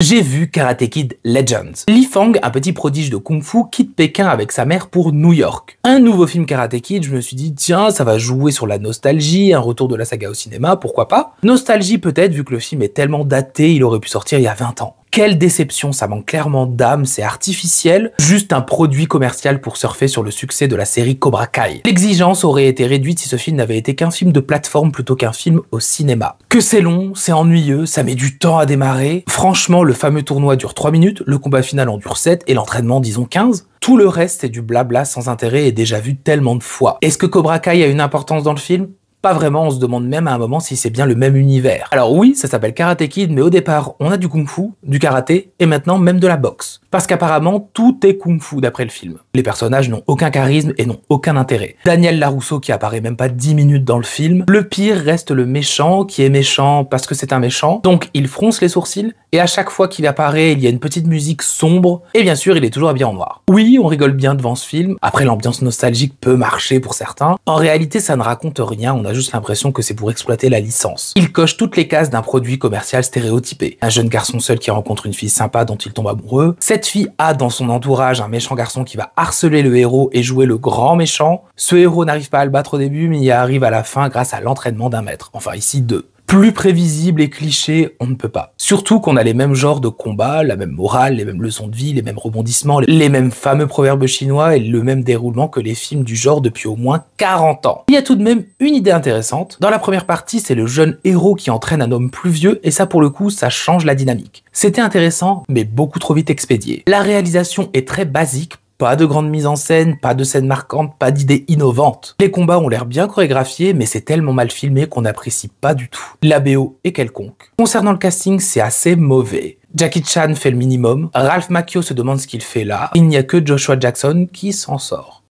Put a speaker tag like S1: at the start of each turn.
S1: J'ai vu Karate Kid Legends. Li Fang, un petit prodige de kung-fu, quitte Pékin avec sa mère pour New York. Un nouveau film Karate Kid, je me suis dit, tiens, ça va jouer sur la nostalgie, un retour de la saga au cinéma, pourquoi pas. Nostalgie peut-être, vu que le film est tellement daté, il aurait pu sortir il y a 20 ans. Quelle déception, ça manque clairement d'âme, c'est artificiel, juste un produit commercial pour surfer sur le succès de la série Cobra Kai. L'exigence aurait été réduite si ce film n'avait été qu'un film de plateforme plutôt qu'un film au cinéma. Que c'est long, c'est ennuyeux, ça met du temps à démarrer. Franchement, le fameux tournoi dure 3 minutes, le combat final en dure 7 et l'entraînement disons 15. Tout le reste c'est du blabla sans intérêt et déjà vu tellement de fois. Est-ce que Cobra Kai a une importance dans le film ? Pas vraiment, on se demande même à un moment si c'est bien le même univers. Alors oui, ça s'appelle Karate Kid, mais au départ, on a du kung-fu, du karaté, et maintenant même de la boxe. Parce qu'apparemment, tout est kung-fu d'après le film. Les personnages n'ont aucun charisme et n'ont aucun intérêt. Daniel Larousseau qui apparaît même pas 10 minutes dans le film. Le pire reste le méchant, qui est méchant parce que c'est un méchant. Donc il fronce les sourcils, et à chaque fois qu'il apparaît, il y a une petite musique sombre, et bien sûr, il est toujours habillé en noir. Oui, on rigole bien devant ce film, après l'ambiance nostalgique peut marcher pour certains. En réalité, ça ne raconte rien, on a juste l'impression que c'est pour exploiter la licence. Il coche toutes les cases d'un produit commercial stéréotypé. Un jeune garçon seul qui rencontre une fille sympa dont il tombe amoureux. Cette fille a dans son entourage un méchant garçon qui va harceler le héros et jouer le grand méchant. Ce héros n'arrive pas à le battre au début, mais il y arrive à la fin grâce à l'entraînement d'un maître. Enfin ici 2. Plus prévisible et cliché, on ne peut pas. Surtout qu'on a les mêmes genres de combats, la même morale, les mêmes leçons de vie, les mêmes rebondissements, les mêmes fameux proverbes chinois et le même déroulement que les films du genre depuis au moins 40 ans. Il y a tout de même une idée intéressante. Dans la première partie, c'est le jeune héros qui entraîne un homme plus vieux et ça pour le coup, ça change la dynamique. C'était intéressant, mais beaucoup trop vite expédié. La réalisation est très basique. Pas de grande mise en scène, pas de scène marquante, pas d'idées innovantes. Les combats ont l'air bien chorégraphiés, mais c'est tellement mal filmé qu'on n'apprécie pas du tout. La BO est quelconque. Concernant le casting, c'est assez mauvais. Jackie Chan fait le minimum, Ralph Macchio se demande ce qu'il fait là, il n'y a que Joshua Jackson qui s'en sort.